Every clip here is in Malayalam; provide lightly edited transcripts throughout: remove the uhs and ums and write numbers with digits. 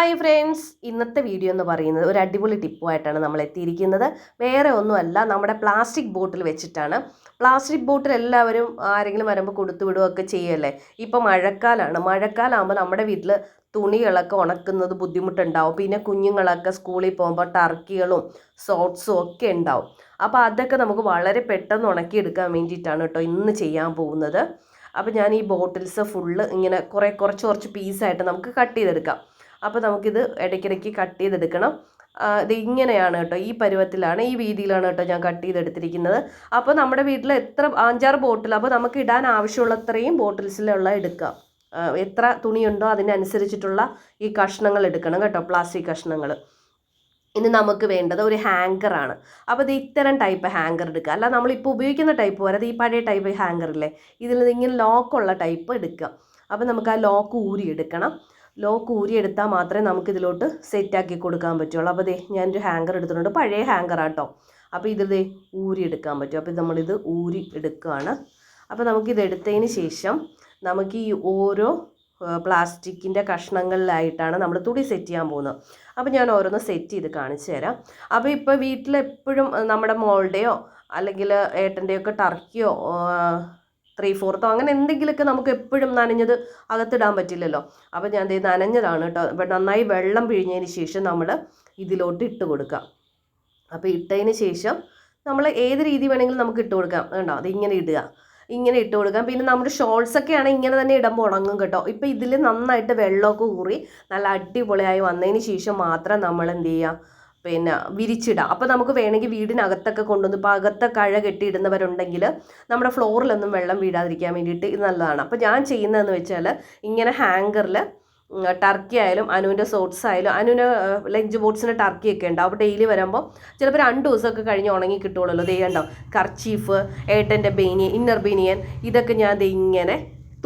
ഹായ് ഫ്രണ്ട്സ്, ഇന്നത്തെ വീഡിയോ എന്ന് പറയുന്നത് ഒരു അടിപൊളി ടിപ്പുമായിട്ടാണ് നമ്മൾ എത്തിയിരിക്കുന്നത്. വേറെ ഒന്നുമല്ല, നമ്മുടെ പ്ലാസ്റ്റിക് ബോട്ടിൽ വെച്ചിട്ടാണ്. പ്ലാസ്റ്റിക് ബോട്ടിൽ എല്ലാവരും ആരെങ്കിലും വരുമ്പോൾ കൊടുത്തു വിടുകയൊക്കെ ചെയ്യല്ലേ. ഇപ്പോൾ മഴക്കാലമാകുമ്പോൾ നമ്മുടെ വീട്ടിൽ തുണികളൊക്കെ ഉണക്കുന്നത് ബുദ്ധിമുട്ടുണ്ടാവും. പിന്നെ കുഞ്ഞുങ്ങളൊക്കെ സ്കൂളിൽ പോകുമ്പോൾ ടർക്കികളും സോക്സും ഒക്കെ ഉണ്ടാവും. അപ്പോൾ അതൊക്കെ നമുക്ക് വളരെ പെട്ടെന്ന് ഉണക്കിയെടുക്കാൻ വേണ്ടിയിട്ടാണ് കേട്ടോ ഇന്ന് ചെയ്യാൻ പോകുന്നത്. അപ്പോൾ ഞാൻ ഈ ബോട്ടിൽസ് ഫുള്ള് ഇങ്ങനെ കുറച്ച് പീസായിട്ട് നമുക്ക് കട്ട് ചെയ്തെടുക്കാം. അപ്പോൾ നമുക്കിത് ഇടയ്ക്കിടയ്ക്ക് കട്ട് ചെയ്തെടുക്കണം. ഇത് ഇങ്ങനെയാണ് കേട്ടോ, ഈ പരുവത്തിലാണ്, ഈ വീതിയിലാണ് കേട്ടോ ഞാൻ കട്ട് ചെയ്തെടുത്തിരിക്കുന്നത്. അപ്പോൾ നമ്മുടെ വീട്ടിൽ എത്ര 5-6 ബോട്ടിൽ, അപ്പോൾ നമുക്ക് ഇടാൻ ആവശ്യമുള്ളത്രയും ബോട്ടിൽസിലുള്ള എടുക്കാം. എത്ര തുണിയുണ്ടോ അതിനനുസരിച്ചിട്ടുള്ള ഈ കഷ്ണങ്ങൾ എടുക്കണം കേട്ടോ, പ്ലാസ്റ്റിക് കഷ്ണങ്ങൾ. ഇനി നമുക്ക് വേണ്ടത് ഒരു ഹാങ്കറാണ്. അപ്പോൾ ഇത് ഇത്തരം ടൈപ്പ് ഹാങ്കർ എടുക്കുക, അല്ല നമ്മളിപ്പോൾ ഉപയോഗിക്കുന്ന ടൈപ്പ് പോലെ ഈ പഴയ ടൈപ്പ് ഹാങ്കറില്ലേ, ഇതിൽ ഇങ്ങനെ ലോക്കുള്ള ടൈപ്പ് എടുക്കുക. അപ്പോൾ നമുക്ക് ആ ലോക്ക് ഊരിയെടുക്കണം. ലോക്ക് ഊരിയെടുത്താൽ മാത്രമേ നമുക്കിതിലോട്ട് സെറ്റാക്കി കൊടുക്കാൻ പറ്റുള്ളൂ. അപ്പോൾ ഞാനൊരു ഹാങ്കർ എടുത്തിട്ടുണ്ട്, പഴയ ഹാങ്കറാട്ടോ. അപ്പോൾ ഇത് ഊരിയെടുക്കാൻ പറ്റും. അപ്പോൾ നമ്മളിത് ഊരി എടുക്കുകയാണ്. അപ്പോൾ നമുക്കിത് എടുത്തതിന് ശേഷം നമുക്ക് ഈ ഓരോ പ്ലാസ്റ്റിക്കിൻ്റെ കഷ്ണങ്ങളിലായിട്ടാണ് നമ്മൾ തുണി സെറ്റ് ചെയ്യാൻ പോകുന്നത്. അപ്പോൾ ഞാൻ ഓരോന്ന് സെറ്റ് ചെയ്ത് കാണിച്ചു തരാം. അപ്പോൾ ഇപ്പോൾ വീട്ടിലെപ്പോഴും നമ്മുടെ മോളുടെയോ അല്ലെങ്കിൽ ഏട്ടൻ്റെയോ ഒക്കെ ടർക്കിയോ 3/4 അങ്ങനെ എന്തെങ്കിലുമൊക്കെ നമുക്ക് എപ്പോഴും നനഞ്ഞത് അകത്തിടാൻ പറ്റില്ലല്ലോ. അപ്പോൾ ഞാൻ നനഞ്ഞതാണ് കേട്ടോ. അപ്പോൾ നന്നായി വെള്ളം പിഴിഞ്ഞതിന് ശേഷം നമ്മൾ ഇതിലോട്ട് ഇട്ട് കൊടുക്കാം. അപ്പോൾ ഇട്ടതിന് ശേഷം നമ്മൾ ഏത് രീതി വേണമെങ്കിലും നമുക്ക് ഇട്ട് കൊടുക്കാം. കണ്ടോ, അത് ഇങ്ങനെ ഇട്ട് കൊടുക്കാം. പിന്നെ നമ്മുടെ ഷോൾസൊക്കെ ആണെങ്കിൽ ഇങ്ങനെ തന്നെ ഇടുമ്പോൾ ഉണങ്ങും കേട്ടോ. ഇപ്പോൾ ഇതിൽ നന്നായിട്ട് വെള്ളമൊക്കെ ഊറി നല്ല അടിപൊളിയായി വന്നതിന് ശേഷം മാത്രം നമ്മൾ എന്ത് ചെയ്യുക, പിന്നെ വിരിച്ചിടാം. അപ്പോൾ നമുക്ക് വേണമെങ്കിൽ വീടിനകത്തൊക്കെ കൊണ്ടുവന്ന്, ഇപ്പോൾ അകത്തെ കഴ കെട്ടിയിടുന്നവരുണ്ടെങ്കിൽ നമ്മുടെ ഫ്ലോറിലൊന്നും വെള്ളം വീഴാതിരിക്കാൻ വേണ്ടിയിട്ട് ഇത് നല്ലതാണ്. അപ്പോൾ ഞാൻ ചെയ്യുന്നതെന്ന് വെച്ചാൽ ഇങ്ങനെ ഹാങ്കറിൽ ടർക്കി ആയാലും അനുവിൻ്റെ സോട്ട്സ് ആയാലും, അനുവിന് ലഞ്ച് ബോക്സിന് ടർക്കിയൊക്കെ ഉണ്ട്. അപ്പോൾ ഡെയിലി വരുമ്പോൾ ചിലപ്പോൾ 2 ദിവസമൊക്കെ കഴിഞ്ഞ് ഉണങ്ങി കിട്ടുള്ളൂ. കണ്ടോ, കർച്ചീഫ്, ഏട്ടൻ്റെ ബനിയൻ, ഇന്നർ ബനിയൻ, ഇതൊക്കെ ഞാൻ ഇങ്ങനെ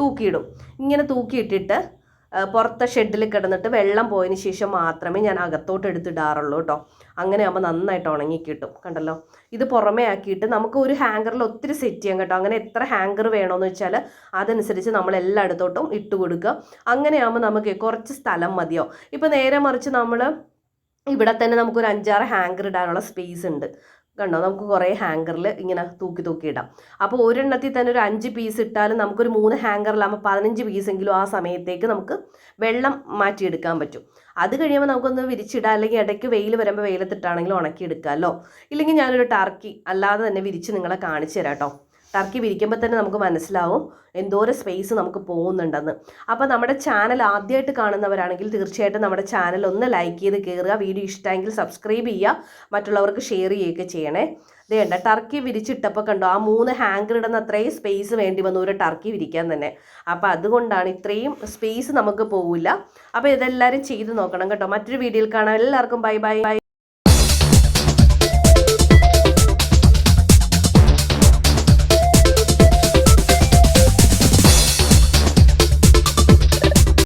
തൂക്കിയിടും. ഇങ്ങനെ തൂക്കിയിട്ടിട്ട് പുറത്തെ ഷെഡിൽ കിടന്നിട്ട് വെള്ളം പോയതിന് ശേഷം മാത്രമേ ഞാൻ അകത്തോട്ട് എടുത്തിടാറുള്ളൂ കേട്ടോ. അങ്ങനെ ആകുമ്പോൾ നന്നായിട്ട് ഉണങ്ങി കിട്ടും. കണ്ടല്ലോ, ഇത് പുറമേ ആക്കിയിട്ട് നമുക്ക് ഒരു ഹാങ്കറിൽ ഒത്തിരി സെറ്റ് ചെയ്യാം കേട്ടോ. അങ്ങനെ എത്ര ഹാങ്കർ വേണമെന്ന് വെച്ചാൽ അതനുസരിച്ച് നമ്മൾ എല്ലായിടത്തോട്ടും ഇട്ട് കൊടുക്കുക. അങ്ങനെ ആകുമ്പോൾ നമുക്ക് കുറച്ച് സ്ഥലം മതിയോ. ഇപ്പോൾ നേരെ മറിച്ച് നമ്മൾ ഇവിടെ തന്നെ നമുക്കൊരു 5-6 ഹാങ്കർ ഇടാനുള്ള സ്പേസ് ഉണ്ട്. കണ്ടോ, നമുക്ക് കുറേ ഹാങ്കറിൽ ഇങ്ങനെ തൂക്കി ഇടാം. അപ്പോൾ ഒരെണ്ണത്തിൽ തന്നെ ഒരു 5 പീസ് ഇട്ടാലും നമുക്കൊരു 3 ഹാങ്കറിലാകുമ്പോൾ 15 പീസെങ്കിലും ആ സമയത്തേക്ക് നമുക്ക് വെള്ളം മാറ്റിയെടുക്കാൻ പറ്റും. അത് കഴിയുമ്പോൾ നമുക്കൊന്ന് വിരിച്ചിടാം, അല്ലെങ്കിൽ ഇടയ്ക്ക് വെയിൽ വരുമ്പോൾ വെയിലത്തിട്ടാണെങ്കിലും ഉണക്കിയെടുക്കാമല്ലോ. ഇല്ലെങ്കിൽ ഞാനൊരു ടർക്കി അല്ലാതെ തന്നെ വിരിച്ച് നിങ്ങളെ കാണിച്ചു തരാം കേട്ടോ. ടർക്കി വിരിക്കുമ്പോൾ തന്നെ നമുക്ക് മനസ്സിലാവും എന്തോരം സ്പേസ് നമുക്ക് പോകുന്നുണ്ടെന്ന്. അപ്പോൾ നമ്മുടെ ചാനൽ ആദ്യമായിട്ട് കാണുന്നവരാണെങ്കിൽ തീർച്ചയായിട്ടും നമ്മുടെ ചാനൽ ഒന്ന് ലൈക്ക് ചെയ്ത് കയറുക. വീഡിയോ ഇഷ്ടമെങ്കിൽ സബ്സ്ക്രൈബ് ചെയ്യുക, മറ്റുള്ളവർക്ക് ഷെയർ ചെയ്യുകയൊക്കെ ചെയ്യണേ. വേണ്ട, ടർക്കി വിരിച്ചിട്ടപ്പോൾ കണ്ടോ, ആ 3 ഹാങ്കർ ഇടുന്ന അത്രയും സ്പേസ് വേണ്ടി വന്നു ഒരു ടർക്കി വിരിക്കാൻ തന്നെ. അപ്പോൾ അതുകൊണ്ടാണ് ഇത്രയും സ്പേസ് നമുക്ക് പോവില്ല. അപ്പോൾ ഇതെല്ലാവരും ചെയ്ത് നോക്കണം കേട്ടോ. മറ്റൊരു വീഡിയോയിൽ കാണാം. എല്ലാവർക്കും ബൈ.